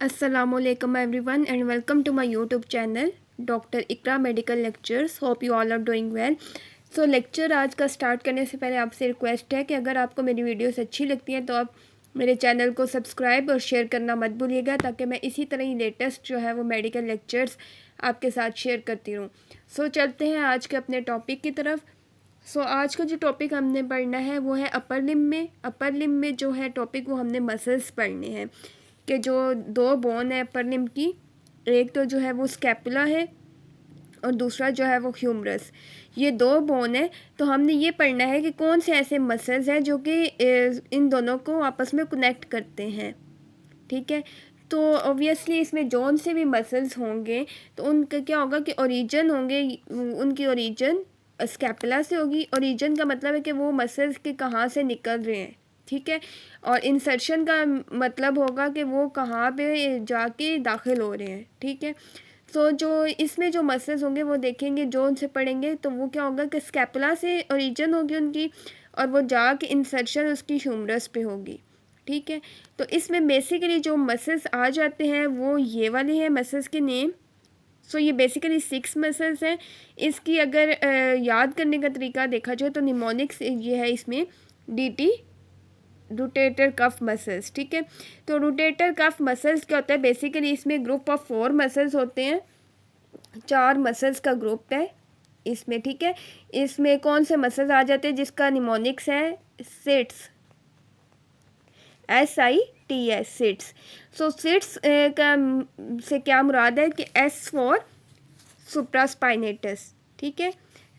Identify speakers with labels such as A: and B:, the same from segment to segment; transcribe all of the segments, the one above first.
A: Assalamualaikum everyone and welcome to my YouTube channel doctor Iqra medical lectures. Hope you all are doing well. So lecture आज का start करने से पहले आपसे request है कि अगर आपको मेरी वीडियोस अच्छी लगती हैं तो आप मेरे चैनल को सब्सक्राइब और शेयर करना मत भूलिएगा, ताकि मैं इसी तरह ही लेटेस्ट जो है वो मेडिकल लेक्चर्स आपके साथ शेयर करती रहूँ। सो चलते हैं आज के अपने टॉपिक की तरफ। सो आज का जो टॉपिक हमने पढ़ना है वो है अपर लिम्ब में जो है टॉपिक वो हमने मसल्स पढ़ने हैं कि जो दो बोन है अपर लिम्ब की, एक तो जो है वो स्कैपुला है और दूसरा जो है वो ह्यूमरस। ये दो बोन है, तो हमने ये पढ़ना है कि कौन से ऐसे मसल्स हैं जो कि इन दोनों को आपस में कनेक्ट करते हैं। ठीक है, तो ऑब्वियसली इसमें जौन से भी मसल्स होंगे तो उनका क्या होगा कि ओरिजिन होंगे, उनकी ओरिजिन स्कैपुला से होगी। ओरिजिन का मतलब है कि वो मसल्स के कहाँ से निकल रहे हैं। ठीक है, और इंसर्शन का मतलब होगा कि वो कहाँ पे जाके दाखिल हो रहे हैं। ठीक है, सो जो इसमें जो मसल्स होंगे वो देखेंगे, जो उनसे पढ़ेंगे तो वो क्या होगा कि स्कैपुला से ओरिजिन होगी उनकी और वो जाके इंसर्शन उसकी ह्यूमरस पे होगी। ठीक है, तो इसमें बेसिकली जो मसल्स आ जाते हैं वो ये वाले हैं मसल्स के नेम। सो ये बेसिकली 6 मसल्स हैं। इसकी अगर याद करने का तरीका देखा जाए तो निमोनिक्स ये है इसमें डीटी, रोटेटर कफ मसल्स। ठीक है, तो रोटेटर कफ मसल्स क्या होता है, बेसिकली इसमें ग्रुप ऑफ 4 मसल्स होते हैं, 4 मसल्स का ग्रुप है इसमें। ठीक है, इसमें कौन से मसल्स आ जाते हैं जिसका निमोनिक्स है सिट्स, SITS, सिट्स। सो सिट्स का से क्या मुराद है कि S फॉर सुप्रास्पाइनेटस। ठीक है,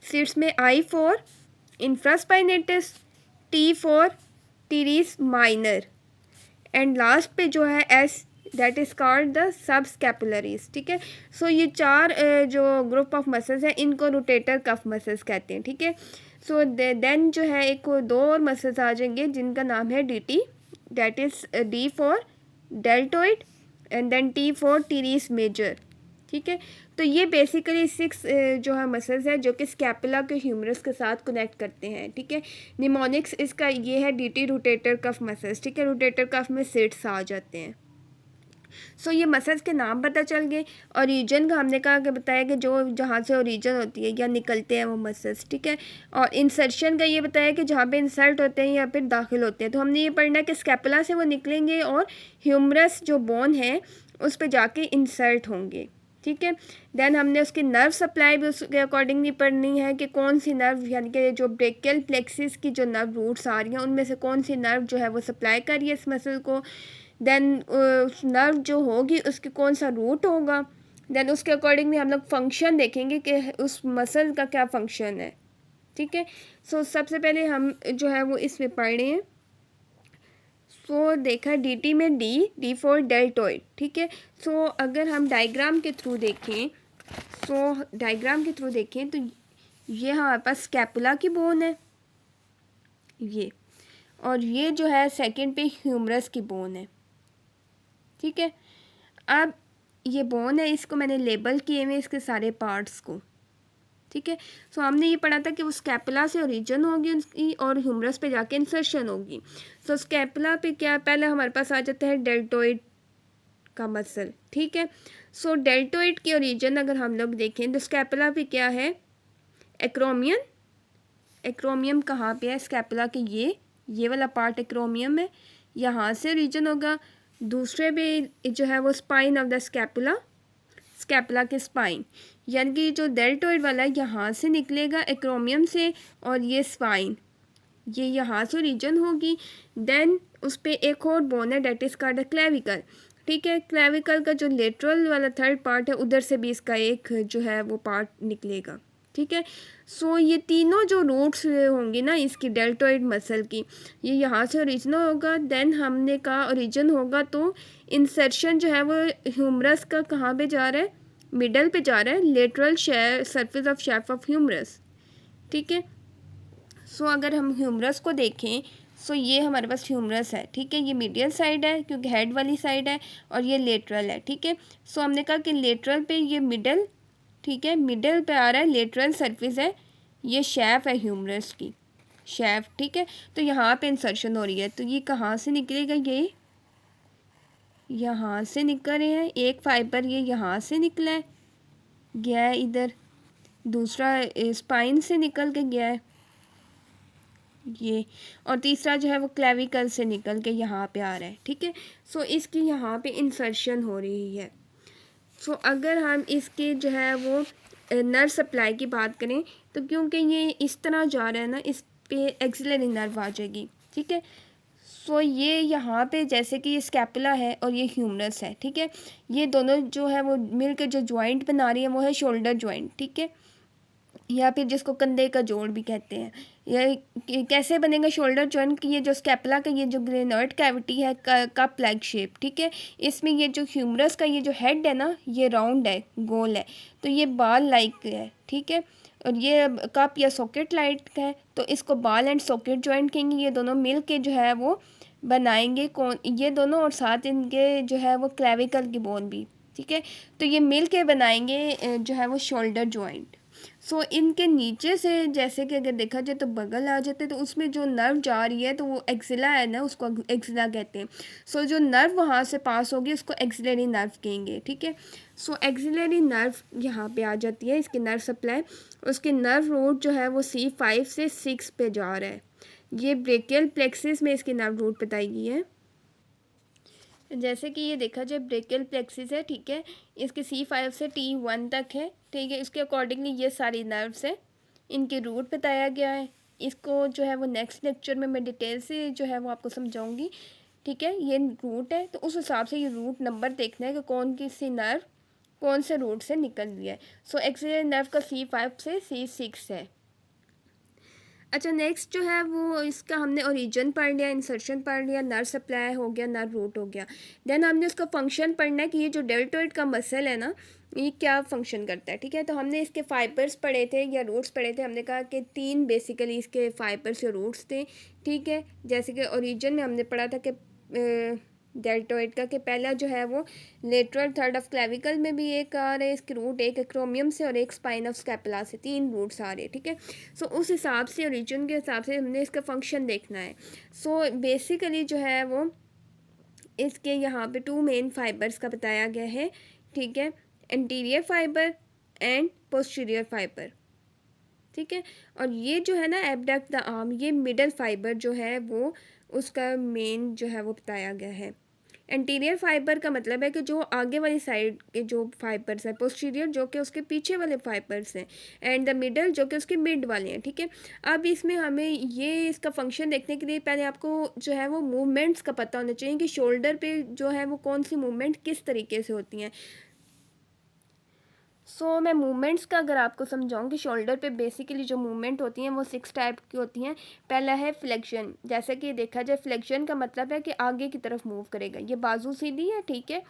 A: सिट्स में I for infraspinatus, T for teres minor and last पे जो है S, that is called the subscapularis. ठीक है, सो ये 4 जो ग्रुप ऑफ मसल्स हैं इनको रोटेटर कफ मसल्स कहते हैं। ठीक है, सो देन जो है एक दो और मसल्स आ जाएंगे जिनका नाम है DT, that is D for deltoid and then T for teres major. ठीक है, तो ये बेसिकली 6 जो है मसल्स है जो कि स्कैपुला के ह्यूमरस के साथ कनेक्ट करते हैं। ठीक है, निमोनिक्स इसका ये है DT, रोटेटर कफ मसल्स। ठीक है, रोटेटर कफ में सिट्स आ जाते हैं। सो ये मसल्स के नाम पता चल गए। ओरिजिन का हमने कहा कि बताया कि जो जहाँ से ओरिजिन होती है या निकलते हैं वो मसल्स। ठीक है, और इंसर्शन का ये बताया कि जहाँ पे इंसर्ट होते हैं या फिर दाखिल होते हैं। तो हमने ये पढ़ना है कि स्कैपुला से वो निकलेंगे और ह्यूमरस जो बोन है उस पर जाके इंसर्ट होंगे। ठीक है, देन हमने उसकी नर्व सप्लाई भी उसके अकॉर्डिंगली पढ़नी है कि कौन सी नर्व, यानी कि जो ब्रेकियल प्लेक्सिस की जो नर्व रूट्स आ रही हैं उनमें से कौन सी नर्व जो है वो सप्लाई कर रही है इस मसल को। देन उस नर्व जो होगी उसकी कौन सा रूट होगा, देन उसके अकॉर्डिंगली हम लोग फंक्शन देखेंगे कि उस मसल का क्या फंक्शन है। ठीक है, सो सबसे पहले हम जो है वो इसमें पढ़ रहे हैं। सो देखा DT में डी फॉर डेल्टोइड। ठीक है, सो अगर हम डायग्राम के थ्रू देखें, तो ये हमारे पास स्कैपुला की बोन है ये, और ये जो है सेकंड पे ह्यूमरस की बोन है। ठीक है, अब ये बोन है, इसको मैंने लेबल किए हुए इसके सारे पार्ट्स को। ठीक है, सो हमने ये पढ़ा था कि वो स्कैपुला से ओरिजिन होगी उसकी और ह्यूमरस पे जाके इंसर्शन होगी। सो स्कैपुला पे क्या, पहले हमारे पास आ जाता है डेल्टोइड का मसल। ठीक है, सो डेल्टोइड की ओरिजिन अगर हम लोग देखें तो स्कैपुला पे क्या है, एक्रोमियन। एक्रोमियम कहाँ पे है स्कैपुला के, ये वाला पार्ट एक्रोमियम है, यहाँ से ओरिजिन होगा। दूसरे पे जो है वो spine of the scapula, scapula के स्पाइन, यानी कि जो डेल्टोइड वाला है यहाँ से निकलेगा एक्रोमियम से, और ये स्पाइन ये यहाँ से ओरिजिन होगी। देन उस पर एक और बोन है डेट इज कॉल्ड क्लेविकल। ठीक है, क्लेविकल का जो लेटरल वाला थर्ड पार्ट है उधर से भी इसका एक जो है वो पार्ट निकलेगा। ठीक है, सो ये तीनों जो रूट्स होंगी ना इसकी डेल्टोइड मसल की, ये यहाँ से ओरिजिनल होगा। देन हमने कहा ओरिजिन होगा तो इंसर्शन जो है वो ह्यूमरस का कहाँ पे जा रहा है, मिडल पे जा रहा है, lateral surface of shaft of humerus. ठीक है, सो अगर हम ह्यूमरस को देखें, सो ये हमारे पास ह्यूमरस है। ठीक है, ये मीडियल साइड है क्योंकि हेड वाली साइड है, और ये लेटरल है। ठीक है, सो हमने कहा कि लेटरल पे ये मिडल, ठीक है, मिडल पे आ रहा है, लेटरल सरफेस है, ये शेफ है ह्यूमरस की, शेफ। ठीक है, तो यहाँ पे इंसर्शन हो रही है, तो ये कहाँ से निकलेगा, यहाँ से निकल रहे हैं, एक फाइबर ये यहाँ से निकला है, गया है इधर, दूसरा स्पाइन से निकल के गया है ये, और तीसरा जो है वो क्लेविकल से निकल के यहाँ पे आ रहा है, ठीक है। सो इसकी यहाँ पे इंसर्शन हो रही है। सो अगर हम इसके जो है वो नर्व सप्लाई की बात करें तो क्योंकि ये इस तरह जा रहा है ना, इस पे एक्सिलरी नर्व आ जाएगी, ठीक है। सो ये यहाँ पे जैसे कि ये स्कैपुला है और ये ह्यूमरस है, ठीक है। ये दोनों जो है वो मिलकर जो जॉइंट बना रही है वो है शोल्डर जॉइंट, ठीक है, या फिर जिसको कंधे का जोड़ भी कहते हैं। ये कैसे बनेगा शोल्डर जॉइंट की, ये जो स्कैपुला का ये जो ग्रेनॉइड कैविटी है कप लाइक शेप, ठीक है। इसमें ये जो ह्यूमरस का ये जो हेड है ना, ये राउंड है, गोल है, तो ये बाल लाइक है, ठीक है। और ये कप या सॉकेट लाइक है, तो इसको बाल एंड सॉकेट जॉइंट कहेंगे। ये दोनों मिल के जो है वो बनाएंगे कौन, ये दोनों, और साथ इनके जो है वो क्लेविकल की बोन भी, ठीक है। तो ये मिल के बनाएंगे जो है वो शोल्डर जॉइंट। सो इनके नीचे से जैसे कि अगर देखा जाए तो बगल आ जाते, तो उसमें जो नर्व जा रही है तो वो एक्सिला है ना, उसको एक्सिला कहते हैं। सो जो नर्व वहाँ से पास होगी उसको एक्सिलरी नर्व कहेंगे, ठीक है। सो एक्सिलरी नर्व यहाँ पे आ जाती है, इसकी नर्व सप्लाई, उसके नर्व रूट जो है वो C5 से 6 पे जा रहा है। ये ब्रेकियल प्लेक्सिस में इसकी नर्व रूट बताई गई है। जैसे कि ये देखा जाए ब्रेकियल प्लेक्सिस है, ठीक है, इसके C5 से T1 तक है, ठीक है। इसके अकॉर्डिंगली ये सारी नर्व्स है, इनके रूट बताया गया है। इसको जो है वो नेक्स्ट लेक्चर में मैं डिटेल से जो है वो आपको समझाऊंगी, ठीक है। ये रूट है तो उस हिसाब से ये रूट नंबर देखना है कि कौन किसी नर्व कौन से रूट से निकल रही है। सो एक्सिलरी नर्व का C5 से C6 है। अच्छा, नेक्स्ट जो है वो इसका हमने ओरिजिन पढ़ लिया, इंसर्शन पढ़ लिया, नर्व सप्लाई हो गया, नर्व रूट हो गया। देन हमने उसका फंक्शन पढ़ना है कि ये जो डेल्टोइड का मसल है ना, ये क्या फंक्शन करता है, ठीक है। तो हमने इसके फाइबर्स पढ़े थे या रूट्स पढ़े थे। हमने कहा कि 3 बेसिकली इसके फाइबर्स या रूट्स थे, ठीक है। जैसे कि ओरिजिन में हमने पढ़ा था कि डेल्टोइड का, कि पहला जो है वो लेटरल थर्ड ऑफ क्लेविकल में भी एक आ रहे हैं इसके रूट, एक एक्रोमियम से और एक स्पाइन ऑफ स्कैपुला से, 3 रूट्स आ रहे हैं, ठीक है। सो उस हिसाब से ओरिजिन के हिसाब से हमने इसका फंक्शन देखना है। सो बेसिकली जो है वो इसके यहाँ पे 2 मेन फाइबर्स का बताया गया है, ठीक है, anterior fibre and posterior fibre, ठीक है। और ये जो है ना एब्डक्ट द आर्म, ये मिडल फाइबर जो है वो उसका मेन जो है वो बताया गया है। एंटीरियर फाइबर का मतलब है कि जो आगे वाली साइड के जो फाइबर्स हैं, पोस्टीरियर जो कि उसके पीछे वाले फाइबर्स हैं, एंड द मिडल जो कि उसके मिड वाले हैं, ठीक है। अब इसमें हमें ये इसका फंक्शन देखने के लिए पहले आपको जो है वो मूवमेंट्स का पता होना चाहिए कि शोल्डर पे जो है वो कौन सी मूवमेंट किस तरीके से होती हैं। सो मैं मूवमेंट्स का अगर आपको समझाऊँ कि शोल्डर पे बेसिकली जो मूवमेंट होती हैं वो 6 टाइप की होती हैं। पहला है फ्लेक्शन, जैसे कि देखा जाए फ्लेक्शन का मतलब है कि आगे की तरफ मूव करेगा। ये बाजू सीधी है, ठीक है।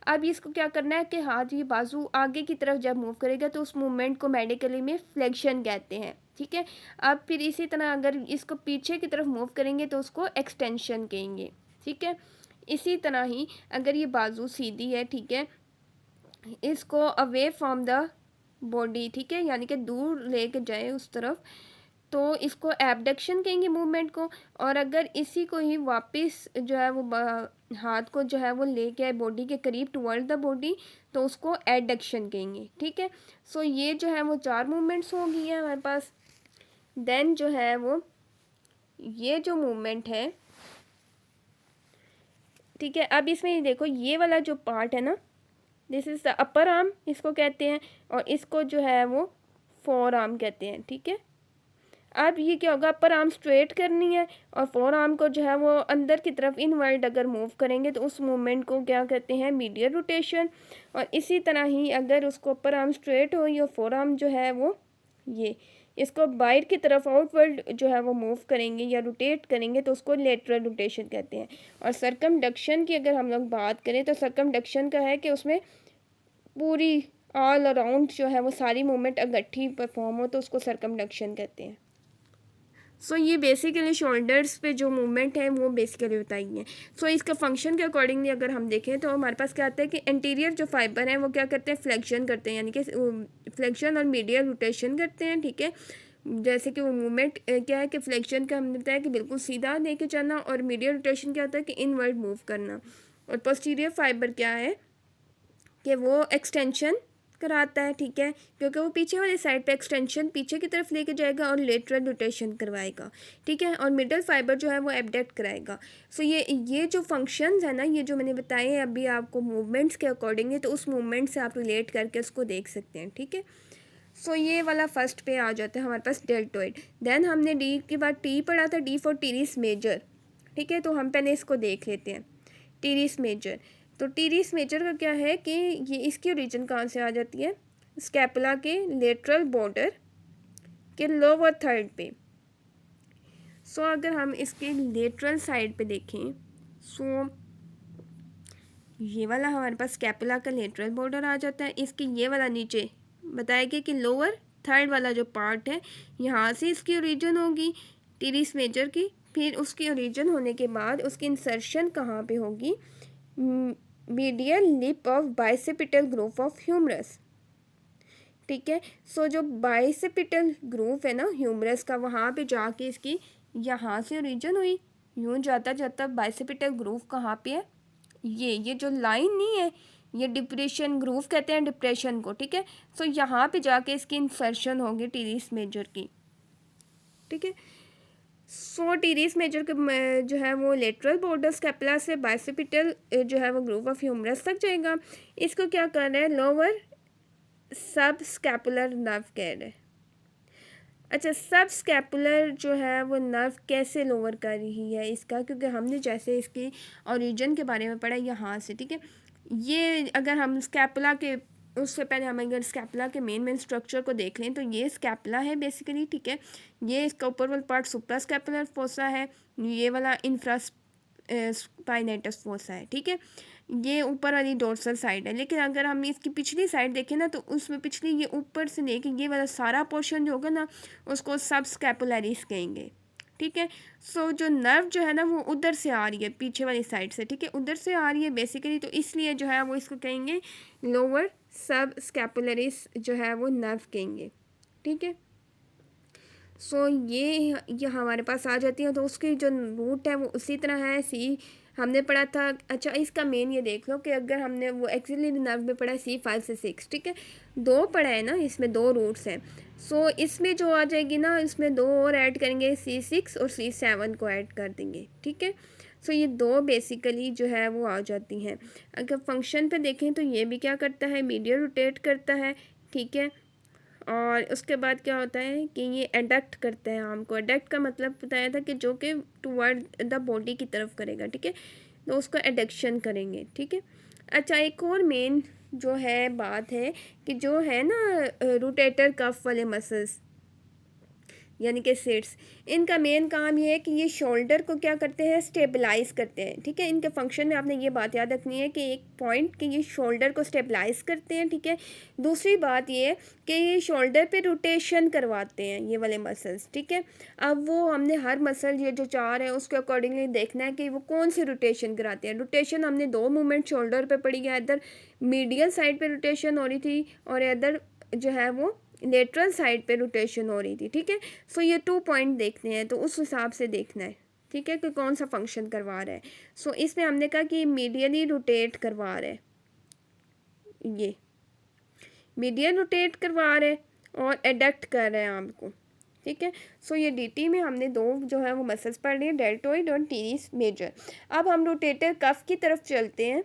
A: अब इसको क्या करना है कि हाथ ये बाजू आगे की तरफ जब मूव करेगा तो उस मूवमेंट को मेडिकली में फ्लेक्शन कहते हैं, ठीक है। अब फिर इसी तरह अगर इसको पीछे की तरफ मूव करेंगे तो उसको एक्सटेंशन कहेंगे, ठीक है। इसी तरह ही अगर ये बाजू सीधी है, ठीक है, इसको अवे फ्रॉम द बॉडी, ठीक है, यानी कि दूर लेके जाए उस तरफ, तो इसको एबडक्शन कहेंगे मूवमेंट को। और अगर इसी को ही वापस जो है वो हाथ को जो है वो लेके आए बॉडी के करीब टुवर्ड द बॉडी, तो उसको एडक्शन कहेंगे, ठीक है। सो ये जो है वो 4 मूवमेंट्स हो गई है हमारे पास। देन जो है वो ये जो मूवमेंट है, ठीक है, अब इसमें देखो ये वाला जो पार्ट है ना, this is the upper arm इसको कहते हैं, और इसको जो है वो फोर आर्म कहते हैं, ठीक है। अब ये क्या होगा, अपर आर्म स्ट्रेट करनी है और फोर आर्म को जो है वो अंदर की तरफ इनवर्ड अगर मूव करेंगे तो उस मूवमेंट को क्या कहते हैं, मीडियल रोटेशन। और इसी तरह ही अगर उसको अपर आर्म स्ट्रेट हो और फोर आर्म जो है वो ये इसको बाहर की तरफ आउटवर्ड जो है वो मूव करेंगे या रोटेट करेंगे तो उसको लेटरल रोटेशन कहते हैं। और सर्कमडक्शन की अगर हम लोग बात करें तो सर्कमडक्शन का है कि उसमें पूरी ऑल अराउंड जो है वो सारी मूवमेंट इकट्ठी परफॉर्म हो तो उसको सर्कमडक्शन कहते हैं। सो ये बेसिकली शोल्डर्स पे जो मूवमेंट है वो बेसिकली बताइए। सो इसका फंक्शन के अकॉर्डिंगली अगर हम देखें तो हमारे पास क्या आता है कि एंटीरियर जो फाइबर हैं वो क्या करते हैं, फ्लेक्शन करते हैं, यानी कि फ्लेक्शन और मीडियल रोटेशन करते हैं, ठीक है। जैसे कि वो मूवमेंट क्या है कि फ्लेक्शन का हमने बताया कि बिल्कुल सीधा लेके जाना, और मीडियल रोटेशन क्या होता है कि इनवर्ड मूव करना। और पोस्टीरियर फाइबर क्या है कि वो एक्सटेंशन कराता है, ठीक है, क्योंकि वो पीछे वाली साइड पे एक्सटेंशन पीछे की तरफ लेके जाएगा और लेटरल रोटेशन करवाएगा, ठीक है, और मिडल फाइबर जो है वो एबडक्ट कराएगा। सो ये जो फंक्शंस है ना, ये जो मैंने बताए हैं अभी आपको मूवमेंट्स के अकॉर्डिंग है, तो उस मूवमेंट से आप रिलेट करके उसको देख सकते हैं, ठीक है। सो ये वाला फर्स्ट पे आ जाता है हमारे पास डेल्टोइड। देन हमने डी के बाद टी पढ़ा था, डी फॉर टीरिस मेजर, ठीक है, तो हम पहले इसको देख लेते हैं। टीरिस मेजर, तो टीरिस मेजर का क्या है कि ये इसकी ओरिजिन कहाँ से आ जाती है, स्कैपुला के लेटरल बॉर्डर के लोअर थर्ड पे। सो अगर हम इसके लेटरल साइड पे देखें, सो ये वाला हमारे पास स्कैपुला का लेटरल बॉर्डर आ जाता है। इसकी ये वाला नीचे बताया गया कि लोअर थर्ड वाला जो पार्ट है, यहाँ से इसकी ओरिजिन होगी टीरिस मेजर की। फिर उसकी ओरिजिन होने के बाद उसकी इंसर्शन कहाँ पे होगी, medial lip of bicipital groove of humerus, ठीक है। सो जो बाइसेपिटल ग्रूव है ना ह्यूमरस का, वहाँ पे जाके इसकी यहाँ से ओरिजिन हुई, यूँ जाता जाता बाइसेपिटल ग्रूव कहाँ पे है, ये जो लाइन नहीं है, ये डिप्रेशन ग्रूव कहते हैं डिप्रेशन को, ठीक है। सो यहाँ पे जाके इसकी इंसर्शन होगी टीरिस मेजर की, ठीक है। सो टीरिस मेजर के जो है वो लेटरल बॉर्डर स्कैपुला से बाइसेपिटल जो है वो ग्रूव ऑफ ह्यूमरस तक जाएगा। इसको क्या कर रहे हैं, लोअर सब स्कैपुलर नर्व कह रहे हैं। अच्छा, सब स्कैपुलर जो है वो नर्व कैसे लोअर कर रही है इसका, क्योंकि हमने जैसे इसकी ओरिजिन के बारे में पढ़ा यहाँ से, ठीक है। ये अगर हम स्कैपुला के उससे पहले हम अगर स्कैपुला के मेन स्ट्रक्चर को देख लें, तो ये स्कैपुला है बेसिकली, ठीक है। ये इसका ऊपर वाला पार्ट सुप्रा स्कैपुलर फोसा है, ये वाला इंफ्रा स्पाइनेटस फोसा है, ठीक है। ये ऊपर वाली डोर्सल साइड है। लेकिन अगर हम इसकी पिछली साइड देखें ना, तो उसमें पिछली ये ऊपर से लेके ये वाला सारा पोर्शन जो होगा ना, उसको सब स्कैपुलरिस कहेंगे, ठीक है। सो जो नर्व जो है ना वो उधर से आ रही है, पीछे वाली साइड से, ठीक है, उधर से आ रही है बेसिकली, तो इसलिए जो है वो इसको कहेंगे लोअर सब स्कैपुलरिस जो है वो नर्व कहेंगे, ठीक है। सो ये हमारे पास आ जाती है, तो उसकी जो रूट है वो उसी तरह है, सी हमने पढ़ा था। अच्छा, इसका मेन ये देख लो कि अगर हमने वो एक्सिलरी नर्व में पढ़ा है C5 से 6, ठीक है, दो पढ़ा है ना, इसमें दो रूट्स हैं। सो इसमें जो आ जाएगी ना, इसमें दो और ऐड करेंगे, C6 और C7 को ऐड कर देंगे, ठीक है। सो ये दो बेसिकली जो है वो आ जाती हैं। अगर फंक्शन पे देखें तो ये भी क्या करता है, मीडियल रोटेट करता है, ठीक है। और उसके बाद क्या होता है कि ये एडक्ट करते हैं आर्म को। एडक्ट का मतलब बताया था कि जो कि टुवर्ड द बॉडी की तरफ करेगा, ठीक है, तो उसको एडक्शन करेंगे, ठीक है। अच्छा, एक और मेन जो है बात है कि जो है ना रोटेटर कफ वाले मसल्स यानी कि सिट्स, इनका मेन काम ये है कि ये शोल्डर को क्या करते हैं, स्टेबलाइज करते हैं, ठीक है। इनके फंक्शन में आपने ये बात याद रखनी है कि एक पॉइंट कि ये शोल्डर को स्टेबलाइज करते हैं, ठीक है। दूसरी बात ये है कि ये शोल्डर पे रोटेशन करवाते हैं ये वाले मसल्स, ठीक है। अब वो हमने हर मसल ये जो चार है उसके अकॉर्डिंगली देखना है कि वो कौन सी रोटेशन कराते हैं। रोटेशन हमने दो मूवमेंट शोल्डर पे पड़ी है, इधर मीडियल साइड पे रोटेशन हो रही थी और इधर जो है वो लेटरल साइड पे रोटेशन हो रही थी, ठीक है। सो ये 2 पॉइंट देखने हैं, तो उस हिसाब से देखना है, ठीक है, कि कौन सा फंक्शन करवा रहा है। सो इसमें हमने कहा कि मीडियली रोटेट करवा रहा है, ये मीडियल रोटेट करवा रहे और एडक्ट कर रहे हैं आर्म को, ठीक है। सो ये डीटी में हमने दो जो है वो मसल्स पढ़ रही है, डेल्टोइड और टीरिस मेजर। अब हम रोटेटर कफ की तरफ चलते हैं,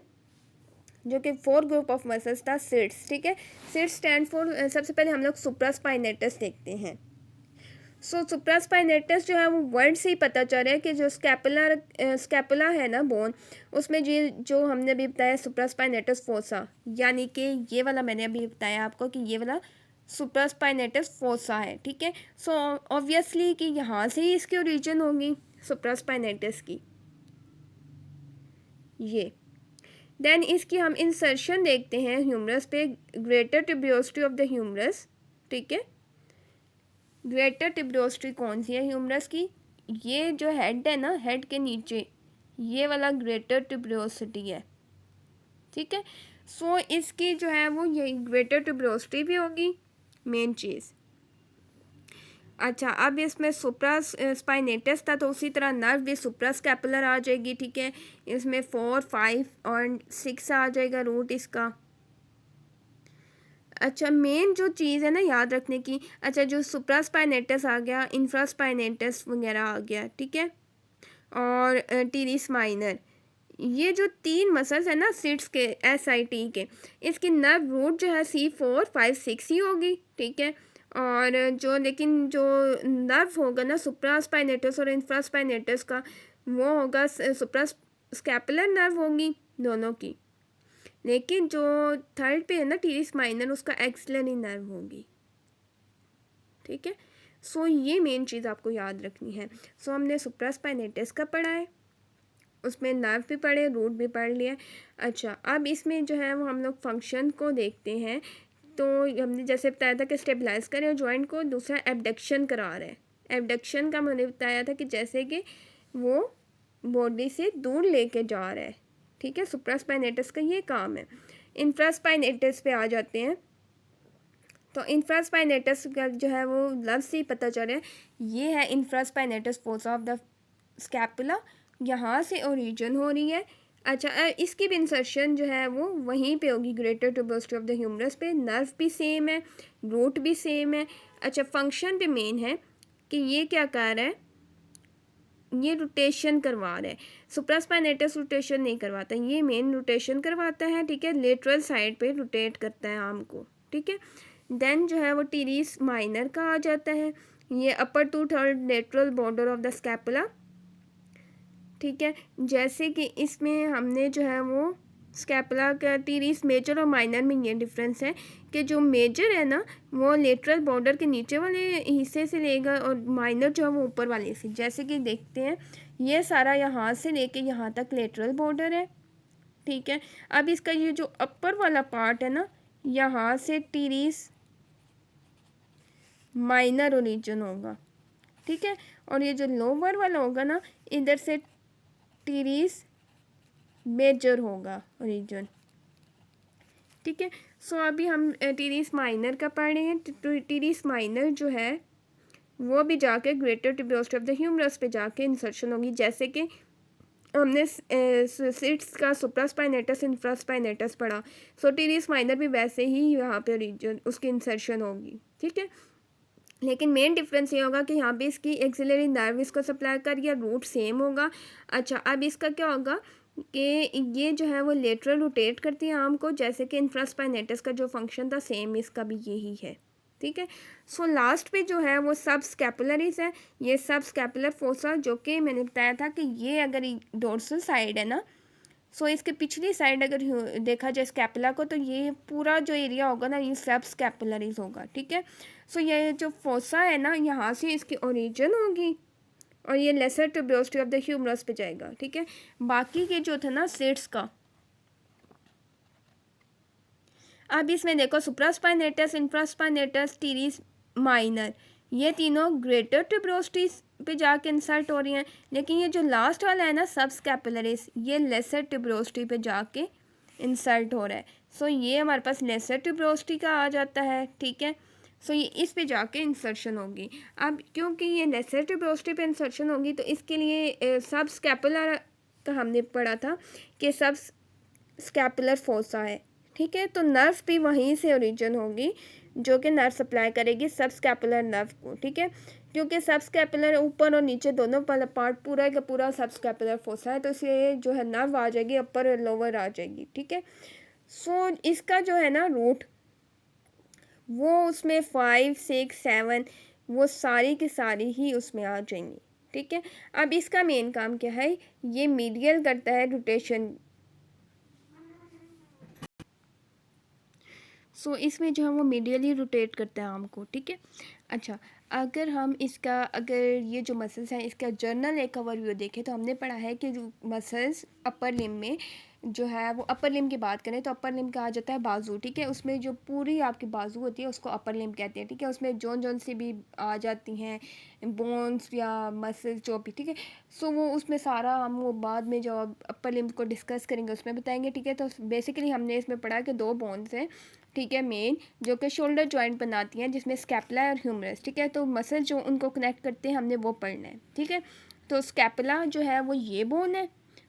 A: जो कि 4 ग्रुप ऑफ मसल्स था, सिट्स, ठीक है। सिट्स स्टैंड फॉर, सबसे पहले हम लोग सुप्रास्पाइनेटस देखते हैं। सो सुप्रास्पाइनेटस जो है वो वर्ड से ही पता चल रहा है कि जो स्कैपुला है ना बोन, उसमें जो हमने अभी बताया सुप्रास्पाइनेटस फोसा, यानी कि ये वाला मैंने अभी बताया आपको कि ये वाला सुप्रास्पाइनेटस फोसा है, ठीक है। सो ऑब्वियसली कि यहाँ से ही इसकी ओरिजिन होगी सुप्रास्पाइनेटस की, ये। देन इसकी हम इंसर्शन देखते हैं ह्यूमरस पे, ग्रेटर ट्यूबियोसिटी ऑफ द ह्यूमरस, ठीक है। ग्रेटर ट्यूबियोसिटी कौन सी है ह्यूमरस की, ये जो हेड है ना, हेड के नीचे ये वाला ग्रेटर ट्यूबियोसिटी है, ठीक है। सो इसकी जो है वो ये ग्रेटर ट्यूबियोसिटी भी होगी मेन चीज़। अच्छा, अब इसमें सुप्रा स्पाइनेटस था, तो उसी तरह नर्व भी सुप्रा स्कैपुलर आ जाएगी, ठीक है। इसमें 4, 5 और 6 आ जाएगा रूट इसका। अच्छा, मेन जो चीज़ है ना याद रखने की, अच्छा जो सुप्रा स्पाइनेटस आ गया, इंफ्रा स्पाइनेटस वगैरह आ गया, ठीक है, और टीरिस माइनर, ये जो 3 मसल्स है ना सिट्स के SIT के, इसकी नर्व रूट जो है C4, 5, 6 ही होगी, ठीक है। और जो लेकिन जो नर्व होगा ना सुप्रा स्पाइनेटस और इंफ्रा स्पाइनेटस का, वो होगा सुप्रा स्कैपुलर नर्व होगी दोनों की, लेकिन जो थर्ड पे है ना टीरिस माइनर, उसका एक्सिलरी नर्व होगी, ठीक है। सो ये मेन चीज़ आपको याद रखनी है। सो हमने सुप्रा स्पाइनेटस का पढ़ा है, उसमें नर्व भी पढ़े, रूट भी पढ़ लिया। अच्छा, अब इसमें जो है वो हम लोग फंक्शन को देखते हैं। तो हमने जैसे बताया था कि स्टेबलाइज करें जॉइंट को, दूसरा एबडक्शन करा रहा है। एबडक्शन का मैंने बताया था कि जैसे कि वो बॉडी से दूर लेके जा रहा है, ठीक है। सुप्रास्पाइनेटस का ये काम है। इंफ्रास्पाइनेटस पे आ जाते हैं। तो इंफ्रास्पाइनेटस का जो है वो लफ्ज़ से ही पता चल रहा है, ये है infraspinatus fossa of the scapula, यहाँ से ओरिजिन हो रही है। अच्छा, इसकी भी इंसर्शन जो है वो वहीं पे होगी, ग्रेटर ट्यूबरोस्टी ऑफ द ह्यूमरस पे। नर्व भी सेम है, रूट भी सेम है। अच्छा, फंक्शन पे मेन है कि ये क्या कर रहा है, ये रोटेशन करवा रहा है। सुप्रास्पाइनेटस रोटेशन नहीं करवाता, ये मेन रोटेशन करवाता है, ठीक है। लेटरल साइड पे रोटेट करता है आर्म को, ठीक है। देन जो है वो टीरिस माइनर का आ जाता है, ये अपर 2/3 lateral border of the scapula, ठीक है। जैसे कि इसमें हमने जो है वो स्कैपुला का टीरिस मेजर और माइनर में ये डिफरेंस है कि जो मेजर है ना वो लेटरल बॉर्डर के नीचे वाले हिस्से से लेगा, और माइनर जो है वो ऊपर वाले से। जैसे कि देखते हैं, ये सारा यहाँ से लेके यहाँ तक लेटरल बॉर्डर है, ठीक है। अब इसका ये जो अपर वाला पार्ट है ना, यहाँ से टीरिस माइनर ओरिजिन होगा, ठीक है। और ये जो लोअर वाला होगा ना, इधर से टीरिस मेजर होगा ओरिजिन, ठीक है। सो अभी हम टीरिस माइनर का पढ़ रहे हैं। तो टीरिस माइनर जो है वो भी जाके ग्रेटर ट्यूबरोस्टी ऑफ द ह्यूमरस पे जाके इंसर्शन होगी, जैसे कि हमने सिट्स का सुप्रास्पाइनेटस इंफ्रास्पाइनेटस पढ़ा। सो टीरिस माइनर भी वैसे ही यहाँ पे ओरिजिन उसकी इंसर्शन होगी, ठीक है। लेकिन मेन डिफरेंस ये होगा कि यहाँ पे इसकी एक्सिलरी नर्व इसको सप्लाई कर या रूट सेम होगा। अच्छा, अब इसका क्या होगा कि ये जो है वो लेटरल रोटेट करती है आर्म को, जैसे कि इंफ्रास्पाइनेटस का जो फंक्शन था सेम इसका भी यही है, ठीक है। सो लास्ट पे जो है वो सब स्कैपुलरिस है। ये सब स्कैपुलर फोसा, जो कि मैंने बताया था कि ये अगर डोर्सल साइड है ना, सो इसके पिछली साइड अगर देखा जाए स्कैपुला को, तो ये पूरा जो एरिया होगा ना ये सब स्कैपुलरिस होगा, ठीक है। सो ये जो फोसा है ना, यहाँ से इसकी ओरिजिन होगी और ये लेसर ट्यूबरोस्टी ऑफ द ह्यूमरस पे जाएगा, ठीक है। बाकी के जो था ना सिट्स का, अब इसमें देखो सुप्रास्पाइनेटस इंफ्रास्पाइनेटस टीरिस माइनर, ये तीनों ग्रेटर ट्यूबरोस्टीज पे जाके इंसर्ट हो रही हैं, लेकिन ये जो लास्ट वाला है ना सब स्कैपुलरिस, ये लेसर ट्यूबरोस्टी पे जाके इंसर्ट हो रहा है। सो ये हमारे पास लेसर ट्यूबरोस्टी का आ जाता है, ठीक है। सो ये इस पे जाके इंसर्शन होगी। अब क्योंकि ये लेसर ट्यूबरोस्टी पे इंसर्शन होगी, तो इसके लिए सब स्कैपुलर का हमने पढ़ा था कि सब स्कैपुलर फोसा है, ठीक है। तो नर्व भी वहीं से ओरिजिन होगी, जो कि नर्व सप्लाई करेगी सब स्कैपुलर नर्व को, ठीक है। क्योंकि सब स्कैपुलर ऊपर और नीचे दोनों पार्ट पूरा का पूरा सब स्कैपुलर फोसा है, तो इसलिए जो है नर्व आ जाएगी, अपर और लोअर आ जाएगी, ठीक है। सो इसका जो है ना रूट, वो उसमें 5, 6, 7 वो सारी की सारी ही उसमें आ जाएंगी, ठीक है। अब इसका मेन काम क्या है, ये मीडियल करता है रोटेशन। सो इसमें जो है वो मीडियली रोटेट करता है आर्म को, ठीक है। अच्छा, अगर हम इसका अगर ये जो मसल्स हैं इसका जर्नल एक ओवरव्यू देखें, तो हमने पढ़ा है कि जो मसल्स अपर लिम में जो है वो, अपर लिम की बात करें तो अपर लिम कहा जाता है बाजू, ठीक है। उसमें जो पूरी आपकी बाजू होती है उसको अपर लिम कहते हैं, ठीक है। उसमें जौन जौन सी भी आ जाती हैं बोन्स या मसल्स जो भी, ठीक है। सो वो उसमें सारा हम वो बाद में जो अपर लिम को डिस्कस करेंगे उसमें बताएंगे, ठीक है। तो बेसिकली हमने इसमें पढ़ा कि 2 बोन्स हैं, ठीक है, मेन, जो कि शोल्डर जॉइंट बनाती हैं, जिसमें स्कैपुला और ह्यूमरस, ठीक है। तो तो मसल जो उनको कनेक्ट करते हैं हमने वो पढ़ना है, ठीक है। तो स्कैपुला जो है वो ये बोन है,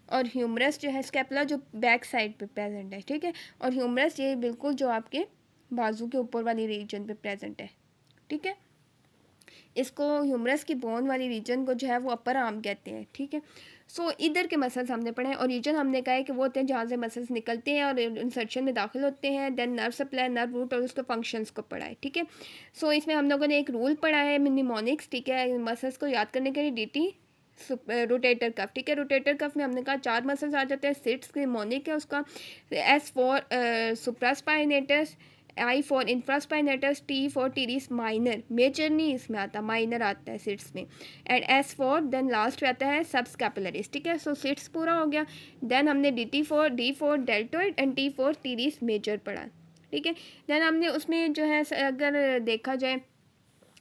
A: और ह्यूमरस जो है, स्कैपुला जो बैक साइड पे प्रेजेंट है, ठीक है, और ह्यूमरस ये बिल्कुल जो आपके बाजू के ऊपर वाली रीजन पे प्रेजेंट है, ठीक है। इसको ह्यूमरस की बोन वाली रीजन को जो है वो अपर आर्म कहते हैं, ठीक है। सो इधर के मसल्स हमने पढ़े हैं, और रीजन हमने कहा है कि वो होते हैं जहाँ से मसल्स निकलते हैं और इंसर्शन में दाखिल होते हैं। Then nerve supply, nerve root और उसके फंक्शंस को पढ़ा है, ठीक है। सो इसमें हम लोगों ने एक रूल पढ़ा है निमोनिक्स, ठीक है, मसल्स को याद करने के लिए DT रोटेटर कफ, ठीक है। रोटेटर कफ में हमने कहा 4 मसल्स आ जाते हैं। सिट्स निमोनिक है उसका, S for supraspinatus, I for infraspinatus, T for teres minor, major नहीं इसमें आता, माइनर आता है सिट्स में, and S for then last पे आता है सब स्कैपुलरिस, ठीक है। सो सिट्स पूरा हो गया। देन हमने D for deltoid and T for teres major पढ़ा, ठीक है। देन हमने उसमें जो है अगर देखा जाए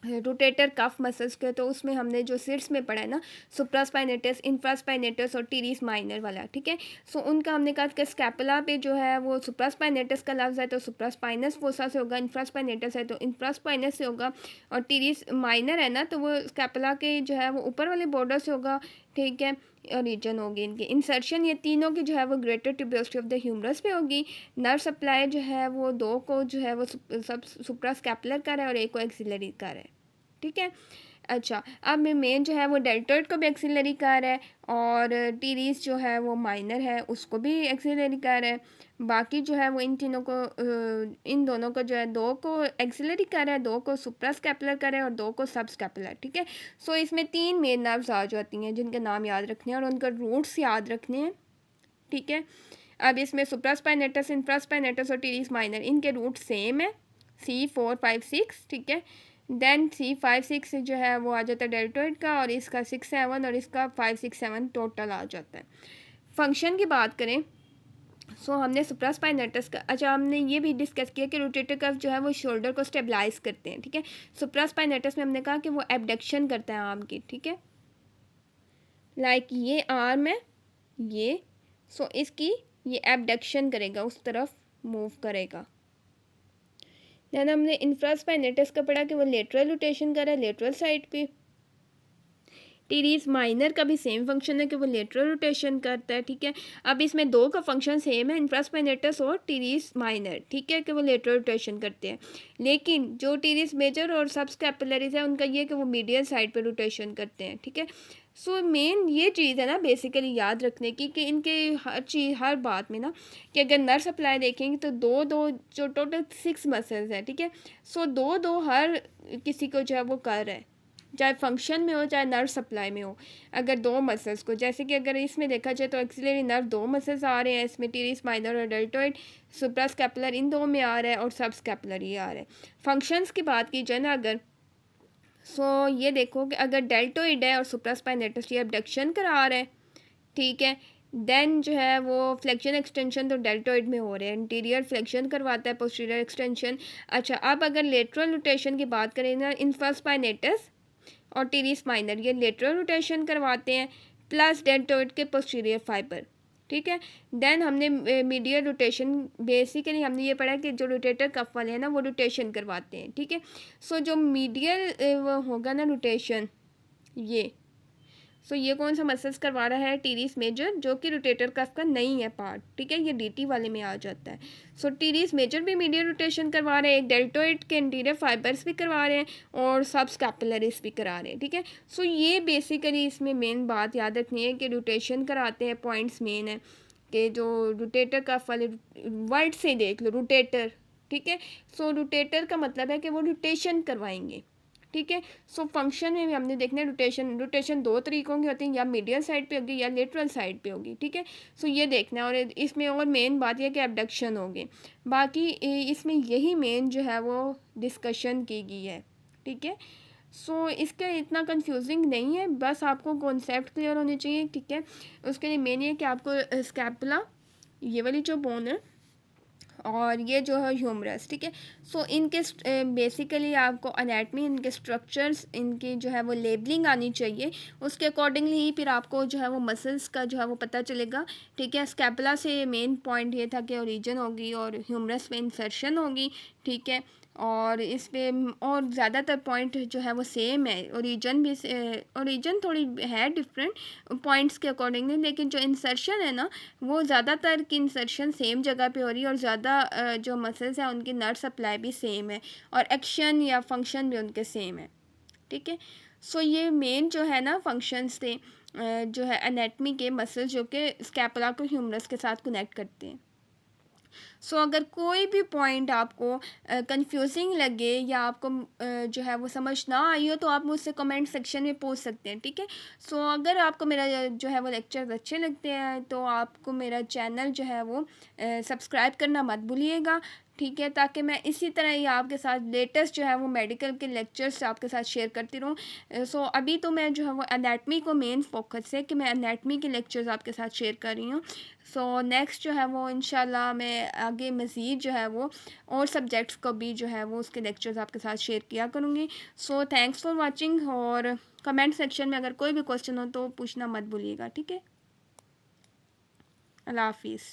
A: रोटेटर कफ मसल्स के, तो उसमें हमने जो सिट्स में पढ़ा है ना, सुप्रास्पाइनेटस, इंफ्रास्पाइनेटस और टीरिस माइनर वाला, ठीक है। सो उनका हमने कहा कि स्कैपुला पे जो है वो सुप्रास्पाइनेटस का लफ्ज़ है तो सुप्रास्पाइनस फोसा से होगा, इंफ्रास्पाइनेटस है तो इंफ्रास्पाइनस से होगा, और टीरिस माइनर है ना तो वो स्कैपुला के जो है वो ऊपर वाले बॉर्डर से होगा, ठीक है। रीजन होगी इनकी इंसर्शन, ये तीनों की जो है वो greater tuberosity of the humerus पे होगी। नर्व सप्लाई जो है वो 2 को जो है वो सब सुप्रास्कैपुलर कर है और एक को एक्सिलरी कर है, ठीक है। अच्छा, अब मेन जो है वो डेल्टोइड को भी एक्सिलरी कर है, और टीरीस जो है वो माइनर है उसको भी एक्सिलरी कर है। बाकी जो है वो इन तीनों को इन दोनों को जो है 2 को एक्सिलरी कर है, 2 को सुप्रास्कैपुलर कर है और 2 को सबस्कैपुलर, ठीक है। सो इसमें 3 मेन नर्व्स आ जाती हैं जिनके नाम याद रखने हैं और उनका रूट्स याद रखने हैं, ठीक है। अब इसमें सुप्रास्पाइनेटस, इंफ्रास्पाइनेटस और टीरिस माइनर, इनके रूट सेम है, C4 5 6, ठीक है। देन C5 6 जो है वो आ जाता है डेल्टोइड का, और इसका 6 7 और इसका 5 6 7 टोटल आ जाता है। फंक्शन की बात करें, सो हमने सुप्रास्पाइनेटस का, अच्छा हमने ये भी डिस्कस किया कि रोटेटर कफ जो है वो शोल्डर को स्टेबलाइज करते हैं, ठीक है। सुप्रास्पाइनेटस में हमने कहा कि वो एबडक्शन करता है आर्म की, ठीक है। लाइक ये आर्म है ये, सो इसकी ये एबडक्शन करेगा, उस तरफ मूव करेगा। देन हमने इंफ्रास्पाइनेटस का पढ़ा कि वो लेटरल रोटेशन कर रहा है लेटरल साइड पे। टीरीज माइनर का भी सेम फंक्शन है कि वो लेटरल रोटेशन करता है, ठीक है। अब इसमें 2 का फंक्शन सेम है, इंफ्रास्पाइनेटस और टीरीज माइनर, ठीक है, कि वो लेटरल रोटेशन करते हैं। लेकिन जो टीरीज मेजर और सबस्कैपुलरिस है उनका ये कि वो मीडियल साइड पे रोटेशन करते हैं, ठीक है। सो मेन ये चीज़ है ना बेसिकली याद रखने की कि इनके हर चीज़ हर बात में ना, कि अगर नर्व सप्लाई देखेंगे तो 2 जो टोटल 6 मसल्स हैं, ठीक है। सो 2 हर किसी को जो है वो कर रहा है, चाहे फंक्शन में हो चाहे नर्व सप्लाई में हो। अगर 2 मसल्स को, जैसे कि अगर इसमें देखा जाए तो एक्सिलरी नर्व 2 मसल्स आ रहे हैं इसमें, टीरिस माइनर और डेल्टोइड, सुप्रास्कैपुलर इन 2 में आ रहा है और सबस्कैपुलर ये आ रहा है। फंक्शंस की बात की जाए ना अगर, सो ये देखो कि अगर डेल्टोइड है और सुप्रास्पाइनेटस ये एबडक्शन करा रहा है, ठीक है, देन जो है वो फ्लेक्शन एक्सटेंशन तो डेल्टोइड में हो रहे हैं, इंटीरियर फ्लेक्शन करवाता है, पोस्टीरियर एक्सटेंशन। अच्छा, अब अगर लेटरल रोटेशन की बात करें ना, इंफ्रास्पाइनेटस और टीरिस माइनर ये लेटरल रोटेशन करवाते हैं, प्लस डेल्टोइड के पोस्टीरियर फाइबर, ठीक है। देन हमने मीडियल रोटेशन, बेसिकली हमने ये पढ़ा कि जो रोटेटर कफ वाले हैं ना वो रोटेशन करवाते हैं, ठीक है। सो जो मीडियल वो होगा ना रोटेशन ये, सो ये कौन सा मसल्स करवा रहा है, टीरिस मेजर, जो कि रोटेटर कफ का नहीं है पार्ट, ठीक है, ये DT वाले में आ जाता है। सो टीरिस मेजर भी मीडियल रोटेशन करवा रहे हैं, डेल्टोइड के इंटीरियर फाइबर्स भी करवा रहे हैं और सबस्कैपुलरिस भी करा रहे हैं, ठीक है। सो ये बेसिकली इसमें मेन बात याद रखनी है कि रोटेशन कराते हैं, पॉइंट्स मेन है कि जो रोटेटर कफ वाले वर्ड से देख लो रोटेटर, ठीक है। सो रोटेटर का मतलब है कि वो रोटेशन करवाएंगे, ठीक है। सो फंक्शन में भी हमने देखना है रोटेशन 2 तरीकों की होती है, या मीडियल साइड पे होगी या लेटरल साइड पे होगी, ठीक है। सो ये देखना है, और इसमें और मेन बात यह कि एबडक्शन होगी। बाकी इसमें यही मेन जो है वो डिस्कशन की गई है, ठीक है। सो इसका इतना कंफ्यूजिंग नहीं है, बस आपको कॉन्सेप्ट क्लियर होने चाहिए, ठीक है। उसके लिए मेन ये कि आपको स्कैपुला ये वाली जो बोन है और ये जो है ह्यूमरस, ठीक है। सो इनके बेसिकली आपको अनैटमी, इनके स्ट्रक्चर्स, इनकी जो है वो लेबलिंग आनी चाहिए, उसके अकॉर्डिंगली ही फिर आपको जो है वो मसल्स का जो है वो पता चलेगा, ठीक है। स्कैपुला से मेन पॉइंट ये था कि ओरिजिन होगी और ह्यूमरस में इंसर्शन होगी, ठीक है। और इस पे और ज़्यादातर पॉइंट जो है वो सेम है। ओरिजिन भी ओरिजिन थोड़ी है डिफरेंट पॉइंट्स के अकॉर्डिंगली, लेकिन जो इंसर्शन है ना वो ज़्यादातर की इंसर्शन सेम जगह पे हो रही है, और ज़्यादा जो मसल्स हैं उनकी नर्व सप्लाई भी सेम है, और एक्शन या फंक्शन भी उनके सेम है। ठीक है, सो ये मेन जो है ना फंक्शंस थे जो है एनेटमी के मसल्स जो कि स्कैपुला को ह्यूमरस के साथ कनेक्ट करते हैं। सो अगर कोई भी पॉइंट आपको कंफ्यूजिंग लगे या आपको जो है वो समझ ना आई हो तो आप मुझसे कमेंट सेक्शन में पूछ सकते हैं। ठीक है, सो अगर आपको मेरा जो है वो लेक्चर अच्छे लगते हैं तो आपको मेरा चैनल जो है वो सब्सक्राइब करना मत भूलिएगा। ठीक है, ताकि मैं इसी तरह ही आपके साथ लेटेस्ट जो है वो मेडिकल के लेक्चर्स आपके साथ शेयर करती रहूँ। सो अभी तो मैं जो है वो एनाटमी को मेन फोकस है कि मैं एनाटमी के लेक्चर्स आपके साथ शेयर कर रही हूँ। सो नेक्स्ट जो है वो इंशाल्लाह मैं आगे मज़ीद जो है वो और सब्जेक्ट्स को भी जो है वो उसके लेक्चर्स आपके साथ शेयर किया करूँगी। सो थैंक्स फॉर वाचिंग, और कमेंट सेक्शन में अगर कोई भी क्वेश्चन हो तो पूछना मत भूलिएगा। ठीक है, अल्लाह हाफिज़।